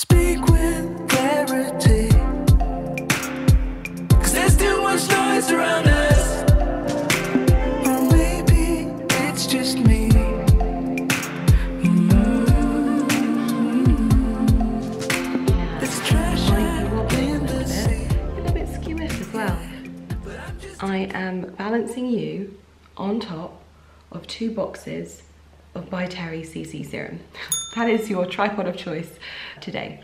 Speak with clarity, 'cause there's too much noise around us. Or maybe it's just me. It's trash in the sea. A little bit skewish as well. I am balancing you on top of 2 boxes of By Terry CC serum. That is your tripod of choice today.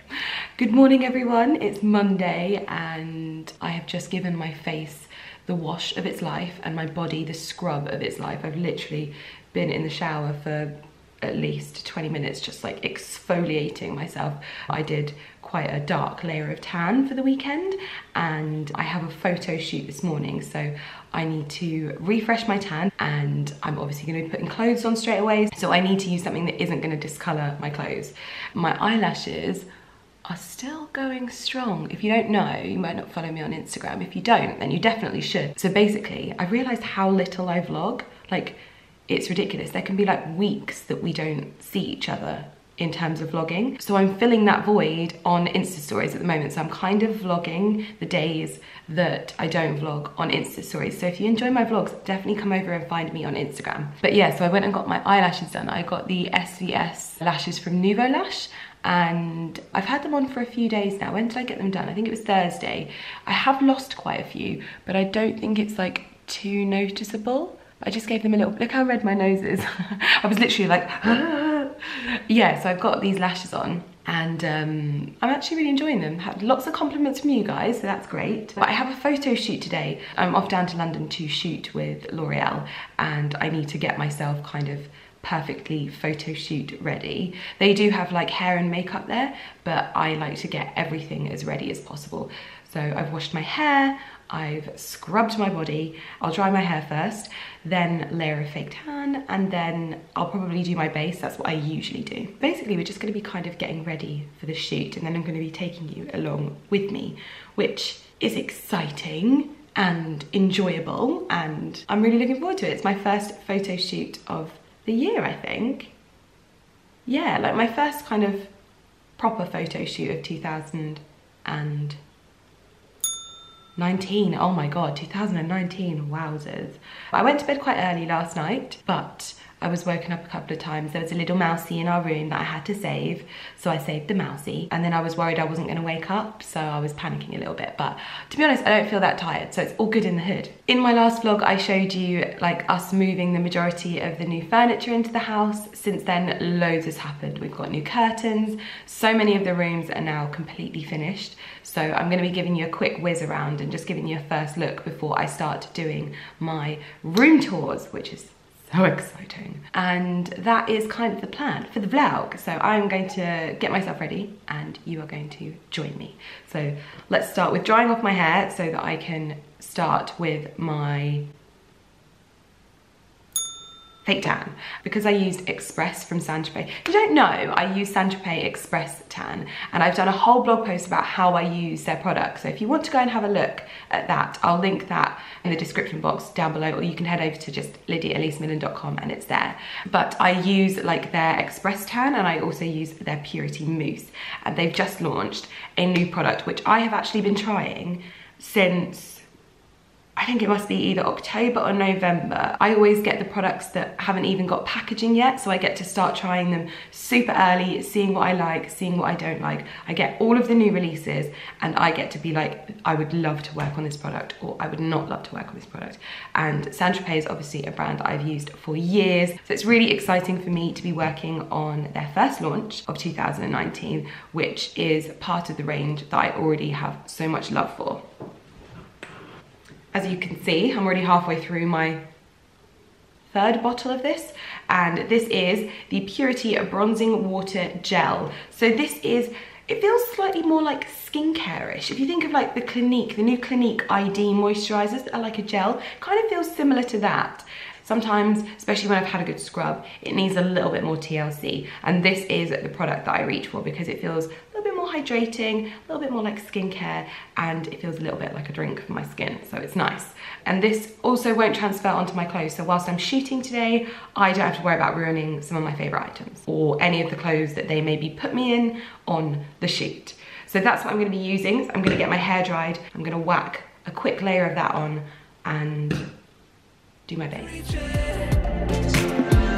Good morning everyone, it's Monday and I have just given my face the wash of its life and my body the scrub of its life. I've literally been in the shower for at least 20 minutes just like exfoliating myself. I did quite a dark layer of tan for the weekend and I have a photo shoot this morning, so I need to refresh my tan and I'm obviously going to be putting clothes on straight away, so I need to use something that isn't going to discolour my clothes. My eyelashes are still going strong. If you don't know, you might not follow me on Instagram. If you don't, then you definitely should. So basically, I realised how little I vlog. Like, it's ridiculous. There can be like weeks that we don't see each other in terms of vlogging. So I'm filling that void on Insta stories at the moment. So I'm kind of vlogging the days that I don't vlog on Insta stories. So if you enjoy my vlogs, definitely come over and find me on Instagram. But yeah, so I went and got my eyelashes done. I got the SVS lashes from Nouveau Lash and I've had them on for a few days now. When did I get them done? I think it was Thursday. I have lost quite a few, but I don't think it's like too noticeable. I just gave them a little, look how red my nose is. I was literally like, yeah, so I've got these lashes on and I'm actually really enjoying them. Had lots of compliments from you guys, so that's great. But I have a photo shoot today. I'm off down to London to shoot with L'Oreal and I need to get myself kind of perfectly photo shoot ready. They do have like hair and makeup there, but I like to get everything as ready as possible. So I've washed my hair, I've scrubbed my body, I'll dry my hair first, then layer a fake tan, and then I'll probably do my base. That's what I usually do. Basically, we're just gonna be kind of getting ready for the shoot, and then I'm gonna be taking you along with me, which is exciting and enjoyable, and I'm really looking forward to it. It's my first photo shoot of the year, I think. Yeah, like my first kind of proper photo shoot of 2019. Oh my god, 2019, wowzers. I went to bed quite early last night, but I was woken up a couple of times. There was a little mousey in our room that I had to save, so I saved the mousey. And then I was worried I wasn't gonna wake up, so I was panicking a little bit. But to be honest, I don't feel that tired, so it's all good in the hood. In my last vlog, I showed you like us moving the majority of the new furniture into the house. Since then, loads has happened. We've got new curtains. So many of the rooms are now completely finished. So I'm gonna be giving you a quick whiz around and just giving you a first look before I start doing my room tours, which is so exciting. And that is kind of the plan for the vlog. So I'm going to get myself ready and you are going to join me. So let's start with drying off my hair so that I can start with my fake tan, because I used Express from St Tropez. If you don't know, I use St Tropez Express Tan, and I've done a whole blog post about how I use their products. So if you want to go and have a look at that, I'll link that in the description box down below, or you can head over to just lydiaelisemillen.com and it's there. But I use like their Express Tan and I also use their Purity Mousse, and they've just launched a new product which I have actually been trying since, I think it must be either October or November. I always get the products that haven't even got packaging yet, so I get to start trying them super early, seeing what I like, seeing what I don't like. I get all of the new releases and I get to be like, I would love to work on this product, or I would not love to work on this product. And St Tropez is obviously a brand I've used for years, so it's really exciting for me to be working on their first launch of 2019, which is part of the range that I already have so much love for. As you can see, I'm already halfway through my 3rd bottle of this, and this is the Purity Bronzing Water Gel. So this is, it feels slightly more like skincare-ish. If you think of like the Clinique, the new Clinique ID moisturizers that are like a gel, kind of feels similar to that. Sometimes, especially when I've had a good scrub, it needs a little bit more TLC, and this is the product that I reach for because it feels a little bit more hydrating, a little bit more like skincare, and it feels a little bit like a drink for my skin, so it's nice. And this also won't transfer onto my clothes, so whilst I'm shooting today, I don't have to worry about ruining some of my favourite items or any of the clothes that they maybe put me in on the shoot. So that's what I'm going to be using. So I'm going to get my hair dried, I'm going to whack a quick layer of that on and do my base.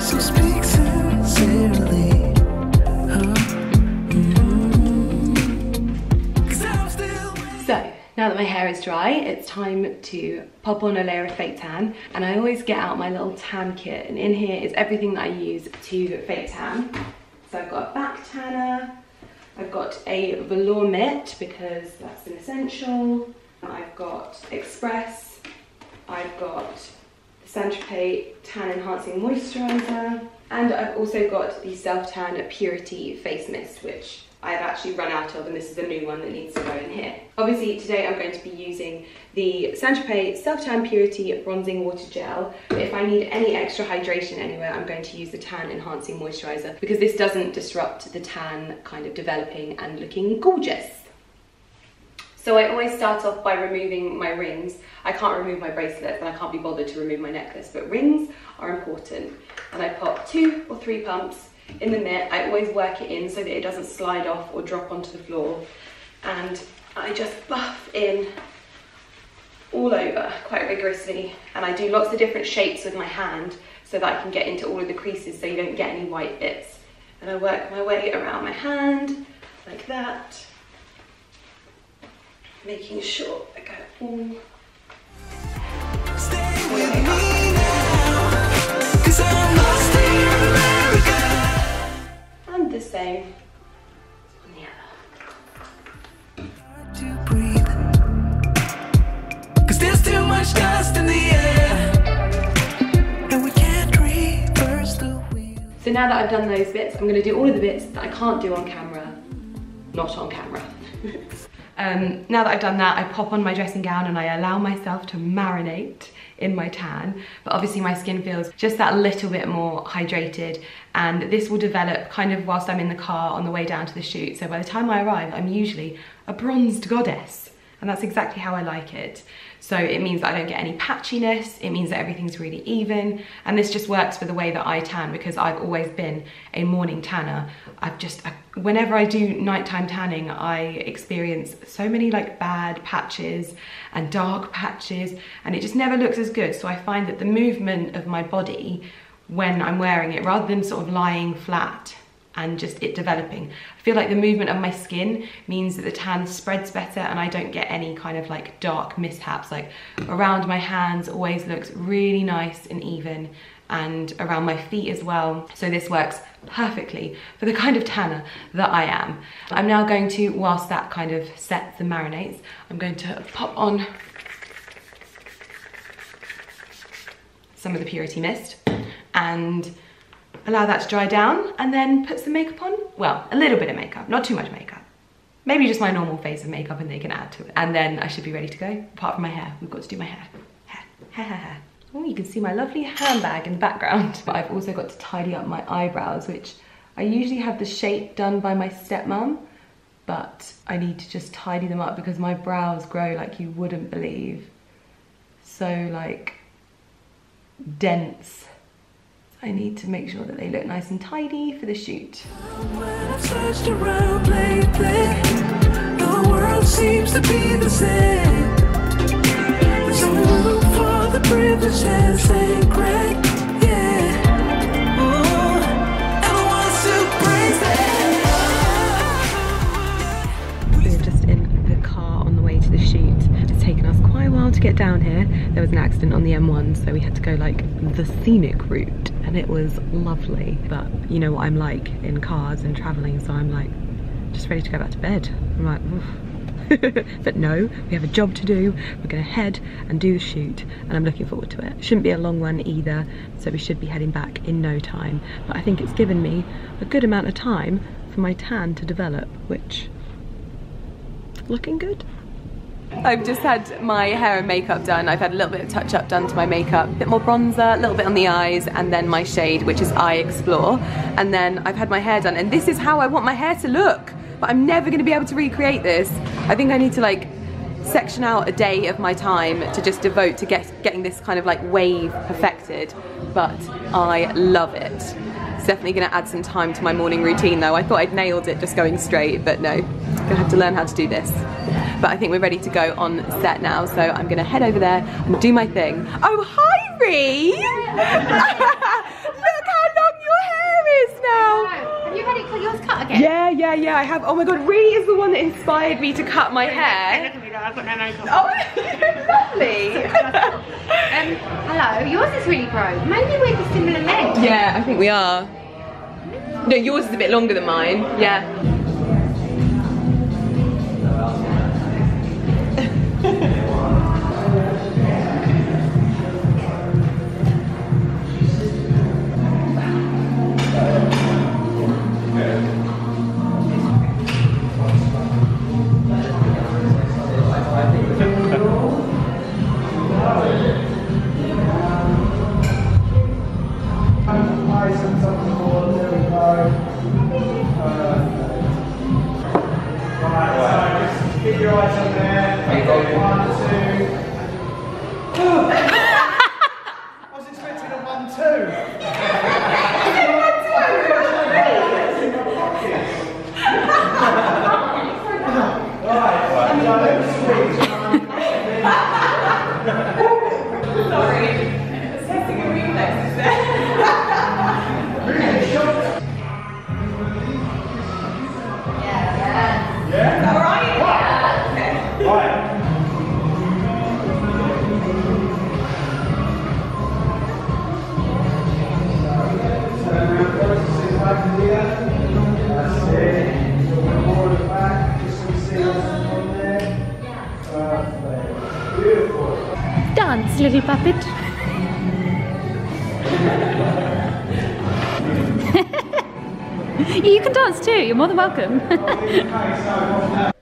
So speak sincerely. So now that my hair is dry, it's time to pop on a layer of fake tan, and I always get out my little tan kit, and in here is everything that I use to fake tan. So I've got a back tanner, I've got a velour mitt because that's an essential, I've got Express, I've got the St Tropez Tan Enhancing Moisturiser, and I've also got the Self Tan Purity Face Mist, which I've actually run out of, and this is the new one that needs to go in here. Obviously today I'm going to be using the St Tropez Self Tan Purity Bronzing Water Gel, but if I need any extra hydration anywhere, I'm going to use the Tan Enhancing Moisturiser because this doesn't disrupt the tan kind of developing and looking gorgeous. So I always start off by removing my rings. I can't remove my bracelet, and I can't be bothered to remove my necklace, but rings are important. And I pop 2 or 3 pumps in the mitt. I always work it in so that it doesn't slide off or drop onto the floor. And I just buff in all over quite rigorously. And I do lots of different shapes with my hand so that I can get into all of the creases so you don't get any white bits. And I work my way around my hand like that, making sure I go all. Stay with me now, 'cause I'm lost in America. And the same on the other. Hard to breathe, 'cause there's too much dust in the air, and we can't reverse the wheel. So now that I've done those bits, I'm going to do all of the bits that I can't do on camera, not on camera. Now that I've done that, I pop on my dressing gown and I allow myself to marinate in my tan, but obviously my skin feels just that little bit more hydrated, and this will develop kind of whilst I'm in the car on the way down to the shoot. So by the time I arrive, I'm usually a bronzed goddess, and that's exactly how I like it. So it means that I don't get any patchiness, it means that everything's really even, and this just works for the way that I tan because I've always been a morning tanner. Whenever I do nighttime tanning, I experience so many like bad patches and dark patches, and it just never looks as good. So I find that the movement of my body when I'm wearing it, rather than sort of lying flat and just it developing, I feel like the movement of my skin means that the tan spreads better and I don't get any kind of like dark mishaps. Like around my hands always looks really nice and even, and around my feet as well. So this works perfectly for the kind of tanner that I am. I'm now going to, whilst that kind of sets and marinates, I'm going to pop on some of the Purity Mist and allow that to dry down, and then put some makeup on. Well, a little bit of makeup, not too much makeup. Maybe just my normal face of makeup and they can add to it. And then I should be ready to go. Apart from my hair, we've got to do my hair. Hair. Oh, you can see my lovely handbag in the background. But I've also got to tidy up my eyebrows, which I usually have the shape done by my stepmom, but I need to just tidy them up because my brows grow like you wouldn't believe. So like dense. I need to make sure that they look nice and tidy for the shoot. When I've searched around lately, the world seems to be the same. There's only room for the privileged and sacred, yeah. Oh, everyone to praise it. We're just in the car on the way to the shoot. It's taken us quite a while to get down here. There was an accident on the M1, so we had to go like the scenic route. And it was lovely, but you know what I'm like in cars and traveling, so I'm like just ready to go back to bed. I'm like, oof. But no, we have a job to do. We're gonna head and do the shoot, and I'm looking forward to it. Shouldn't be a long one either, so we should be heading back in no time. But I think it's given me a good amount of time for my tan to develop, which looking good. I've just had my hair and makeup done. I've had a little bit of touch up done to my makeup, a bit more bronzer, a little bit on the eyes, and then my shade, which is Eye Explore. And then I've had my hair done, and this is how I want my hair to look. but I'm never gonna be able to recreate this. I think I need to like section out a day of my time to just devote to getting this kind of like wave perfected, but I love it. It's definitely gonna add some time to my morning routine though. I thought I'd nailed it just going straight, but no, gonna have to learn how to do this. But I think we're ready to go on set now, so I'm gonna head over there and do my thing. Oh, hi Ree! Look how long your hair is now! Have you had it yours cut again? Yeah, I have. Oh my god, Ree is the one that inspired me to cut my hair. Oh, lovely! Hello, yours is really grown. Maybe we're the similar length. Yeah, I think we are. No, yours is a bit longer than mine. Yeah. Dance, little puppet. You can dance too, you're more than welcome.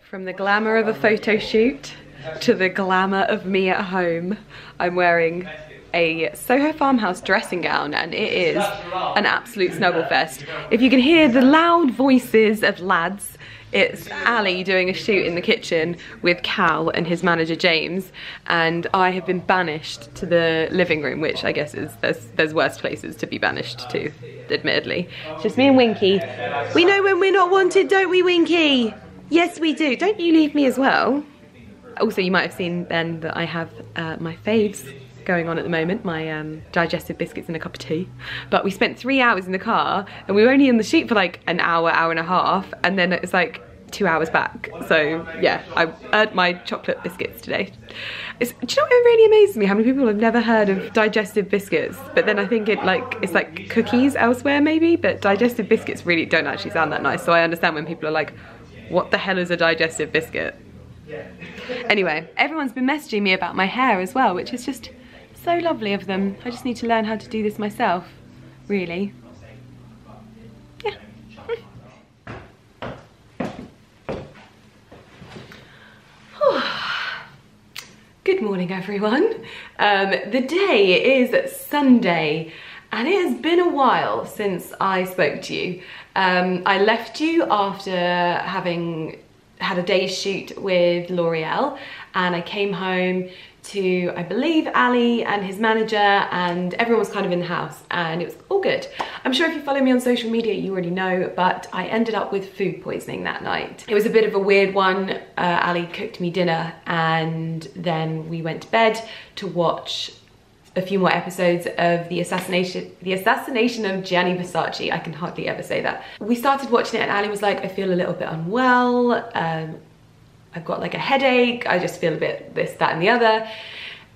From the glamour of a photo shoot to the glamour of me at home, I'm wearing a Soho Farmhouse dressing gown and it is an absolute snuggle fest. If you can hear the loud voices of lads, it's Ali doing a shoot in the kitchen with Cal and his manager James, and I have been banished to the living room, which I guess is, there's worse places to be banished to, admittedly. It's just me and Winky. We know when we're not wanted, don't we, Winky? Yes, we do. Don't you leave me as well. Also, you might have seen then that I have my faves going on at the moment, my digestive biscuits and a cup of tea. But we spent 3 hours in the car and we were only in the shoot for like an hour, hour and a half, and then it was like 2 hours back. So yeah, I earned my chocolate biscuits today. Do you know what really amazes me? How many people have never heard of digestive biscuits? But then I think it's like cookies elsewhere maybe, but digestive biscuits really don't actually sound that nice. So I understand when people are like, what the hell is a digestive biscuit? Anyway, everyone's been messaging me about my hair as well, which is just so lovely of them. I just need to learn how to do this myself, really. Yeah. Good morning, everyone. The day is Sunday, and it has been a while since I spoke to you. I left you after having had a day's shoot with L'Oreal, and I came home to, I believe, Ali and his manager, and everyone was kind of in the house, and it was all good. I'm sure if you follow me on social media, you already know, but I ended up with food poisoning that night. It was a bit of a weird one. Ali cooked me dinner, and then we went to bed to watch a few more episodes of the assassination of Gianni Versace. I can hardly ever say that. We started watching it and Ali was like, I feel a little bit unwell. I've got like a headache. I just feel a bit this, that and the other.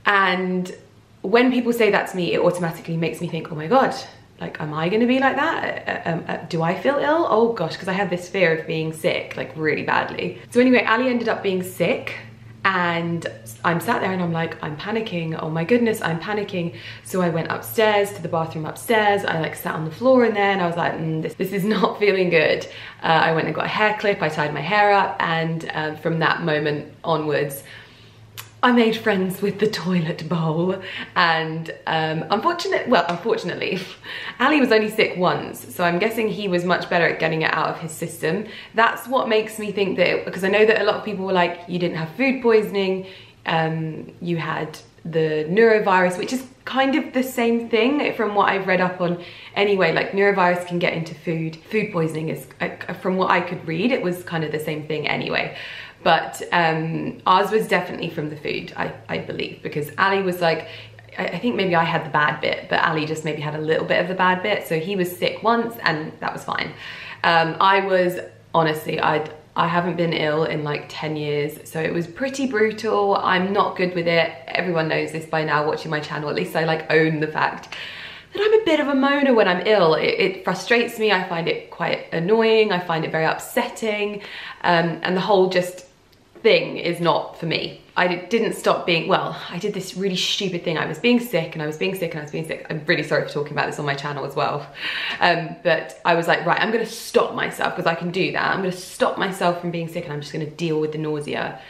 And when people say that to me, it automatically makes me think, oh my God, like, am I gonna be like that? Do I feel ill? Oh gosh, because I had this fear of being sick, like really badly. So anyway, Ali ended up being sick, and I'm sat there and I'm like, I'm panicking. Oh my goodness, I'm panicking. So I went upstairs to the bathroom upstairs. I like sat on the floor in there and I was like, this is not feeling good. I went and got a hair clip. I tied my hair up, and from that moment onwards, I made friends with the toilet bowl, and unfortunately, Ali was only sick once, so I'm guessing he was much better at getting it out of his system. That's what makes me think that, because I know that a lot of people were like, you didn't have food poisoning, you had the neurovirus, which is kind of the same thing from what I've read up on anyway. Like, neurovirus can get into food. Food poisoning is, from what I could read, it was kind of the same thing anyway. But ours was definitely from the food, I believe, because Ali was like, I think maybe I had the bad bit, but Ali just maybe had a little bit of the bad bit. So he was sick once and that was fine. I was, honestly, I haven't been ill in like 10 years, so it was pretty brutal. I'm not good with it. Everyone knows this by now watching my channel. At least I like own the fact that I'm a bit of a moaner when I'm ill. It frustrates me. I find it quite annoying. I find it very upsetting. And the whole just thing is not for me. I didn't stop being, well, I did this really stupid thing. I was being sick and I was being sick and I was being sick. I'm really sorry for talking about this on my channel as well. But I was like, right, I'm gonna stop myself, because I can do that. I'm gonna stop myself from being sick and I'm just gonna deal with the nausea.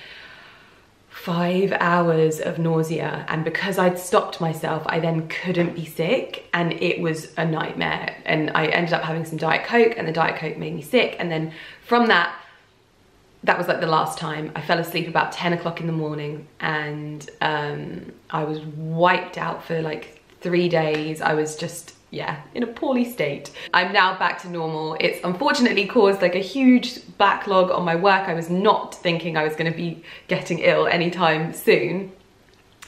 5 hours of nausea, and because I'd stopped myself, I then couldn't be sick, and it was a nightmare. And I ended up having some Diet Coke, and the Diet Coke made me sick. And then from that was like the last time. I fell asleep about 10 o'clock in the morning, and I was wiped out for like 3 days. I was just, yeah, in a poorly state. I'm now back to normal. It's unfortunately caused like a huge backlog on my work. I was not thinking I was going to be getting ill anytime soon.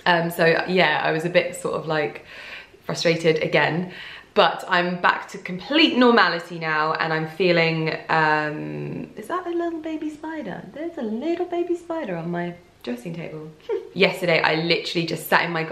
So yeah, I was a bit sort of like frustrated again. But I'm back to complete normality now, and I'm feeling, is that a little baby spider? There's a little baby spider on my dressing table. Yesterday, I literally just sat in my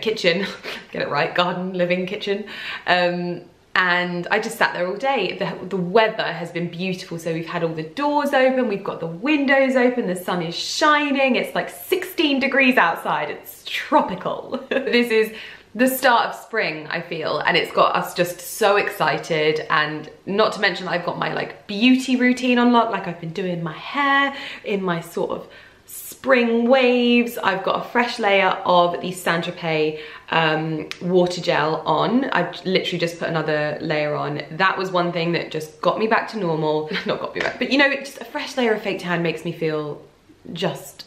kitchen, get it right, garden, living, kitchen. And I just sat there all day. The weather has been beautiful. So we've had all the doors open, we've got the windows open, the sun is shining. It's like 16 degrees outside, it's tropical. This is the start of spring, I feel, and it's got us just so excited. And not to mention, I've got my like beauty routine on lock. Like, I've been doing my hair in my sort of spring waves. I've got a fresh layer of the St Tropez water gel on. I've literally just put another layer on. That was one thing that just got me back to normal. Not got me back, but you know, just a fresh layer of fake tan makes me feel just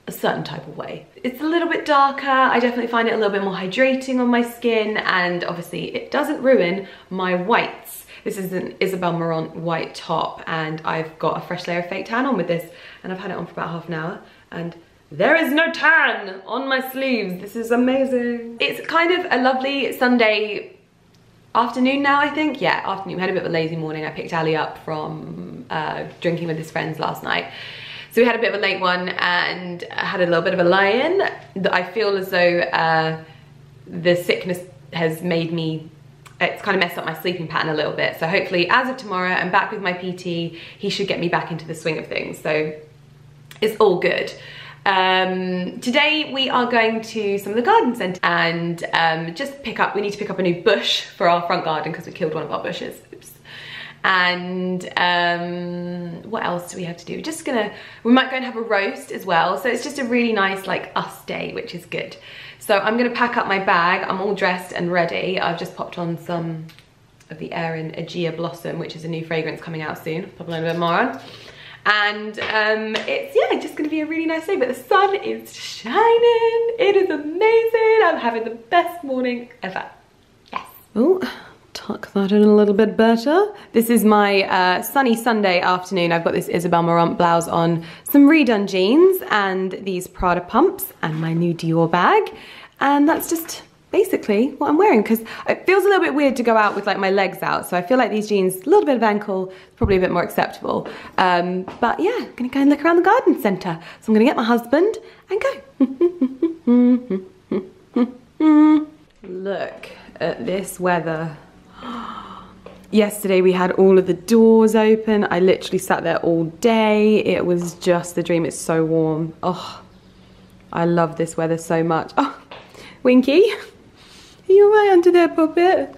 a certain type of way. It's a little bit darker. I definitely find it a little bit more hydrating on my skin, and obviously it doesn't ruin my whites. This is an Isabel Marant white top, and I've got a fresh layer of fake tan on with this, and I've had it on for about half an hour, and there is no tan on my sleeves. This is amazing. It's kind of a lovely Sunday afternoon now, I think. Yeah, afternoon. We had a bit of a lazy morning. I picked Ali up from drinking with his friends last night. So we had a bit of a late one and had a little bit of a lie-in. I feel as though the sickness has made me, it's kind of messed up my sleeping pattern a little bit. So hopefully as of tomorrow, I'm back with my PT. He should get me back into the swing of things. So it's all good. Today we are going to some of the garden centre and just we need to pick up a new bush for our front garden because we killed one of our bushes. Oops. And what else do we have to do? We might go and have a roast as well. So it's just a really nice like us day, which is good. So I'm gonna pack up my bag. I'm all dressed and ready. I've just popped on some of the Erin Aegea Blossom, which is a new fragrance coming out soon. Pop a little bit more on. And it's, yeah, just gonna be a really nice day, but the sun is shining. It is amazing. I'm having the best morning ever. Yes. Oh. Tuck that in a little bit better. This is my sunny Sunday afternoon. I've got this Isabel Marant blouse on, some redone jeans and these Prada pumps and my new Dior bag. And that's just basically what I'm wearing, because it feels a little bit weird to go out with like my legs out. So I feel like these jeans, a little bit of ankle, probably a bit more acceptable. But yeah, I'm gonna go and look around the garden centre. So I'm gonna get my husband and go. Look at this weather. Yesterday we had all of the doors open. I literally sat there all day. It was just the dream. It's so warm. Oh, I love this weather so much. Oh, Winky, are you right under there, puppet?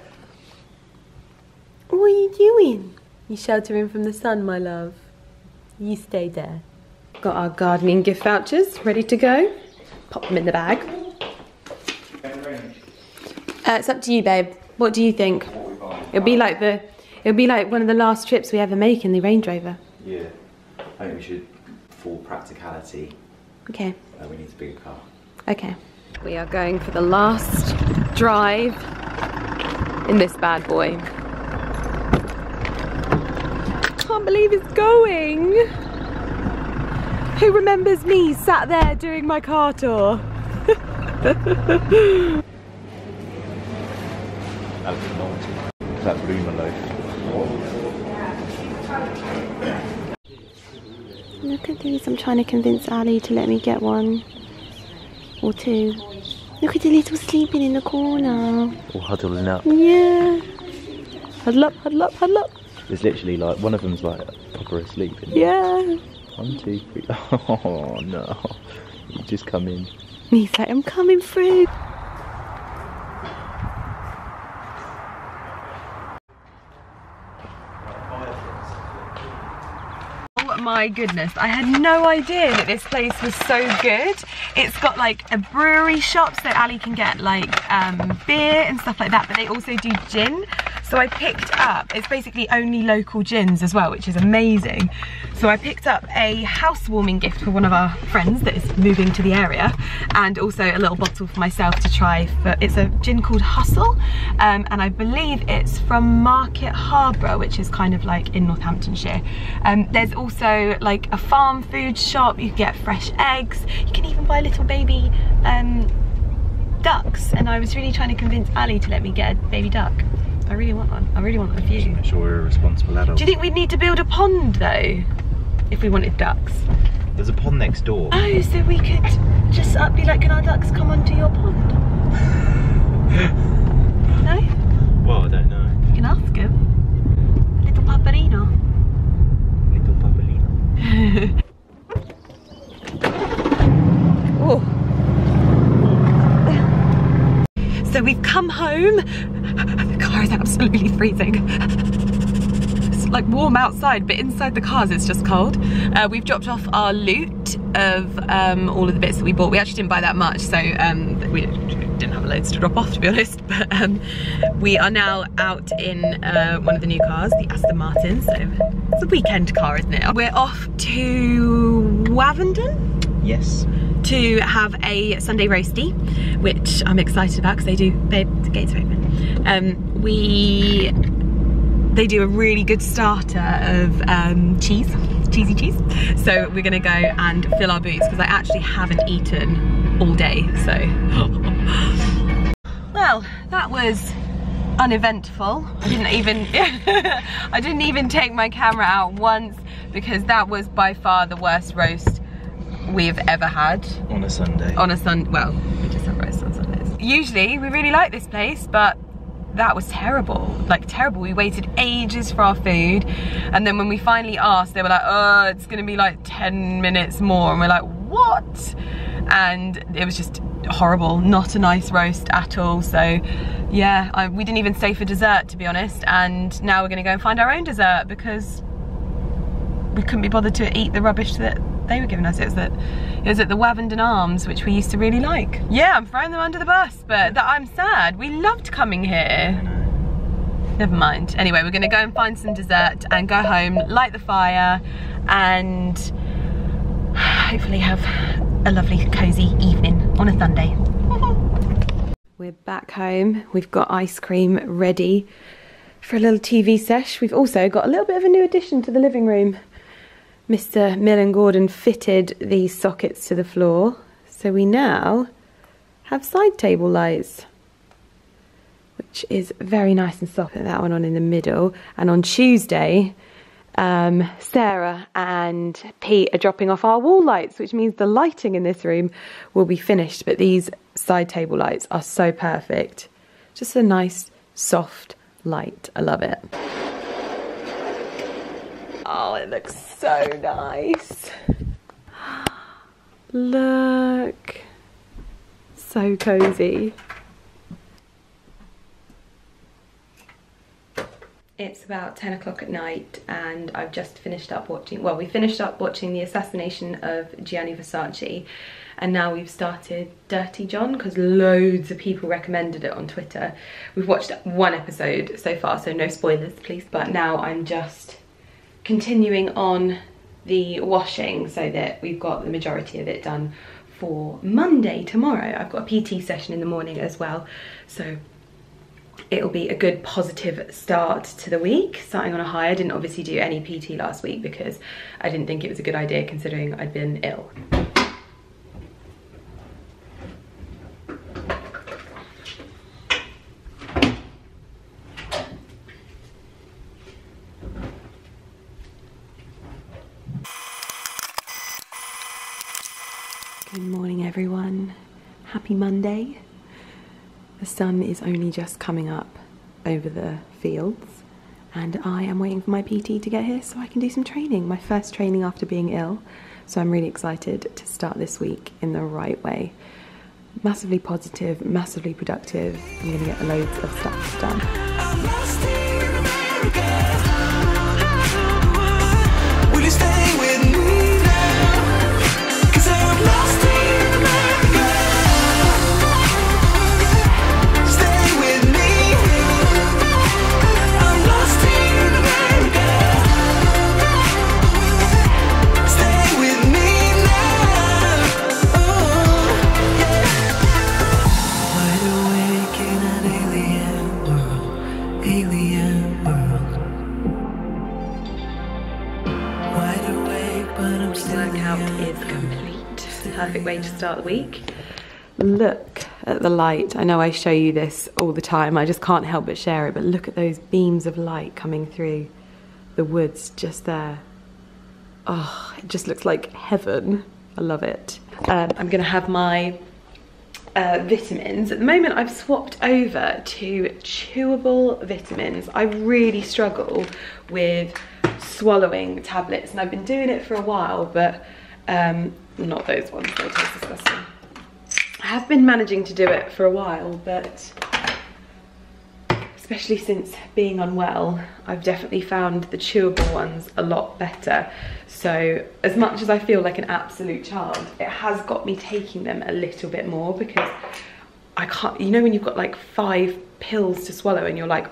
What are you doing? You sheltering from the sun, my love. You stay there. Got our gardening gift vouchers ready to go. Pop them in the bag. It's up to you, babe. What do you think? It'll be like one of the last trips we ever make in the Range Rover. Yeah, I think we should, for practicality. Okay. We need a bigger car. Okay. We are going for the last drive in this bad boy. Can't believe it's going. Who remembers me sat there doing my car tour? That bloomer loaf. Look at these. I'm trying to convince Ali to let me get one or two. Look at the little sleeping in the corner. All huddling up. Yeah. Huddle up, huddle up, huddle up. It's literally like, one of them's like proper asleep. Yeah. 1, 2, 3. Oh no. You just come in. He's like, I'm coming through. Oh my goodness, I had no idea that this place was so good. It's got like a brewery shop so Ali can get like beer and stuff like that, but they also do gin. So I picked up, it's basically only local gins as well, which is amazing. So I picked up a housewarming gift for one of our friends that is moving to the area, and also a little bottle for myself to try. It's a gin called Hustle, and I believe it's from Market Harbour, which is kind of like in Northamptonshire. There's also like a farm food shop. You can get fresh eggs. You can even buy little baby ducks, and I was really trying to convince Ali to let me get a baby duck. I really want one. I really want a few. Make sure we're a responsible adult. Do you think we'd need to build a pond though, if we wanted ducks? There's a pond next door. Oh, so we could just be like, can our ducks come onto your pond? No? Well, I don't know. You can ask him. Little Paparino. Little Paparino. Oh. So we've come home. The car is absolutely freezing. It's like warm outside, but inside the cars it's just cold. We've dropped off our loot of all of the bits that we bought. We actually didn't buy that much, so we didn't have loads to drop off, to be honest. But we are now out in one of the new cars, the Aston Martin. So it's a weekend car, isn't it? We're off to Wavendon. Yes. To have a Sunday roastie, which I'm excited about because they do, babe, the gates are open. They do a really good starter of cheesy cheese. So we're gonna go and fill our boots because I actually haven't eaten all day, so. Well, that was uneventful. I didn't even take my camera out once because that was by far the worst roast we've ever had. On a Sunday. On a Sunday, well, we just have roast on Sundays. Usually, we really like this place, but that was terrible, like terrible. We waited ages for our food, and then when we finally asked, they were like, oh, it's gonna be like 10 minutes more, and we're like, what? And it was just horrible, not a nice roast at all. So yeah, we didn't even stay for dessert, to be honest, and now we're gonna go and find our own dessert because we couldn't be bothered to eat the rubbish that they were giving us. It was at the Wavendon Arms, which we used to really like. Yeah, I'm throwing them under the bus, but I'm sad. We loved coming here. Never mind. Anyway, we're gonna go and find some dessert and go home, light the fire, and hopefully have a lovely cozy evening on a Sunday. We're back home. We've got ice cream ready for a little TV sesh. We've also got a little bit of a new addition to the living room. Mr. Millen Gordon fitted these sockets to the floor, so we now have side table lights, which is very nice and soft. Put that one on in the middle, and on Tuesday, Sarah and Pete are dropping off our wall lights, which means the lighting in this room will be finished, but these side table lights are so perfect. Just a nice, soft light. I love it. Oh, it looks so nice. Look. So cozy. It's about 10 o'clock at night and I've just finished up watching, well, we finished up watching The Assassination of Gianni Versace, and now we've started Dirty John because loads of people recommended it on Twitter. We've watched one episode so far, so no spoilers please, but now I'm just continuing on the washing so that we've got the majority of it done for Monday, tomorrow. I've got a PT session in the morning as well, so it'll be a good positive start to the week, starting on a high. I didn't obviously do any PT last week because I didn't think it was a good idea considering I'd been ill. Good morning everyone, happy Monday. The sun is only just coming up over the fields and I am waiting for my PT to get here so I can do some training. My first training after being ill, so I'm really excited to start this week in the right way. Massively positive, massively productive. I'm gonna get loads of stuff done. I'm lost in America. Will you stay with me now? 'Cause I'm lost in America. Stay with me. I'm lost in America. Stay with me now. Oh, yeah. Wide awake in an alien world. Alien world. Wide awake, but I'm still Workout is complete. Perfect way to start the week. Look at the light. I know I show you this all the time. I just can't help but share it, but look at those beams of light coming through the woods just there. Oh, it just looks like heaven. I love it. I'm gonna have my vitamins. At the moment I've swapped over to Chewable Vitamins. I really struggle with swallowing tablets and I've been doing it for a while, but not those ones, they taste disgusting. I have been managing to do it for a while, but especially since being unwell, I've definitely found the chewable ones a lot better. So as much as I feel like an absolute child, it has got me taking them a little bit more because I can't, you know when you've got like 5 pills to swallow and you're like,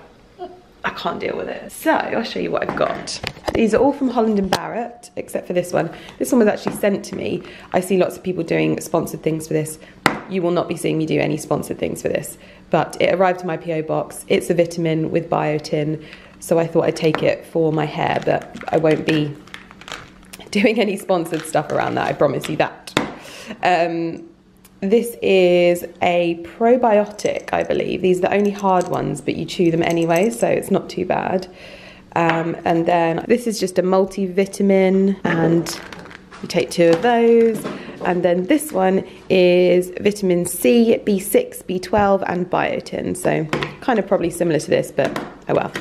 I can't deal with it. So I'll show you what I've got. These are all from Holland & Barrett, except for this one. This one was actually sent to me. I see lots of people doing sponsored things for this. You will not be seeing me do any sponsored things for this, but it arrived to my PO box. It's a vitamin with biotin, so I thought I'd take it for my hair, but I won't be doing any sponsored stuff around that, I promise you that. This is a probiotic, I believe. These are the only hard ones, but you chew them anyway, so it's not too bad. And then this is just a multivitamin, and you take 2 of those. And then this one is vitamin C, B6, B12, and biotin. So kind of probably similar to this, but oh well.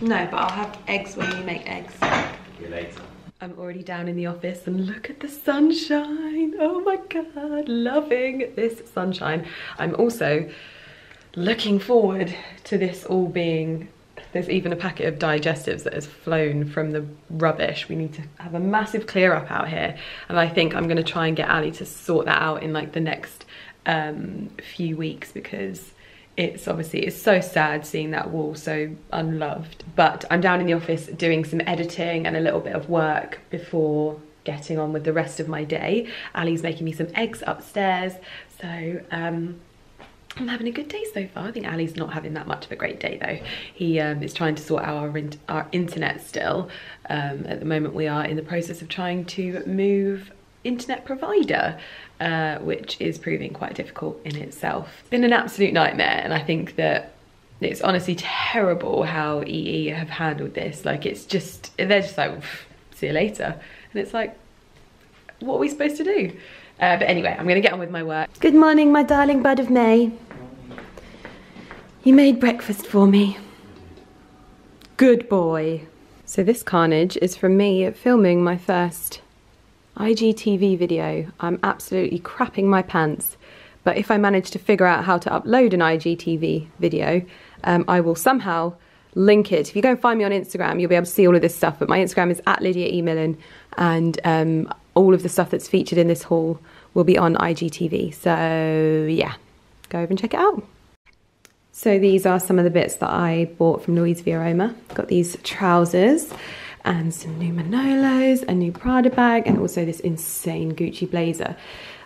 No, but I'll have eggs when we make eggs. See you later. I'm already down in the office and look at the sunshine. Oh my God, loving this sunshine. I'm also looking forward to this all being, there's even a packet of digestives that has flown from the rubbish. We need to have a massive clear up out here. And I think I'm gonna try and get Ali to sort that out in like the next few weeks because it's obviously, it's so sad seeing that wall so unloved. But I'm down in the office doing some editing and a little bit of work before getting on with the rest of my day. Ali's making me some eggs upstairs. So I'm having a good day so far. I think Ali's not having that much of a great day though. He is trying to sort out our internet still. At the moment we are in the process of trying to move internet provider, which is proving quite difficult in itself. It's been an absolute nightmare, and I think that it's honestly terrible how EE have handled this. Like it's just, they're just like, see you later. And it's like, what are we supposed to do? But anyway, I'm gonna get on with my work. Good morning, my darling bud of May. You made breakfast for me. Good boy. So this carnage is from me filming my first IGTV video. I'm absolutely crapping my pants, but if I manage to figure out how to upload an IGTV video, I will somehow link it. If you go and find me on Instagram, you'll be able to see all of this stuff, but my Instagram is at Lydia E Millen, and all of the stuff that's featured in this haul will be on IGTV. So yeah, go over and check it out. So these are some of the bits that I bought from Louise V. Aroma. Got these trousers and some new Manolos, a new Prada bag, and also this insane Gucci blazer.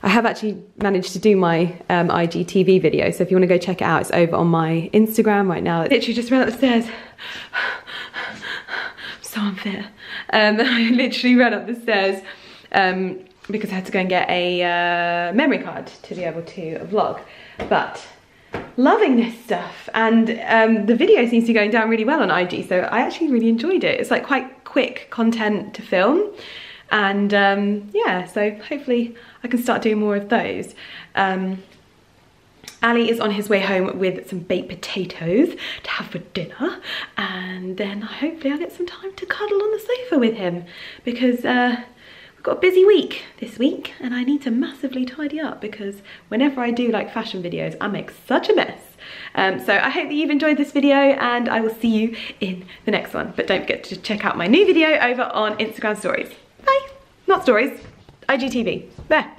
I have actually managed to do my IGTV video, so if you want to go check it out, it's over on my Instagram right now. I literally just ran up the stairs. I'm so unfit. I literally ran up the stairs because I had to go and get a memory card to be able to vlog. But loving this stuff, and the video seems to be going down really well on IG, so I actually really enjoyed it. It's like quite quick content to film, and yeah, so hopefully I can start doing more of those. Ali is on his way home with some baked potatoes to have for dinner, and then hopefully I'll get some time to cuddle on the sofa with him, because we've got a busy week this week, and I need to massively tidy up, because whenever I do like fashion videos, I make such a mess. So I hope that you've enjoyed this video, and I will see you in the next one. But don't forget to check out my new video over on Instagram stories. Bye. Not stories, IGTV. There.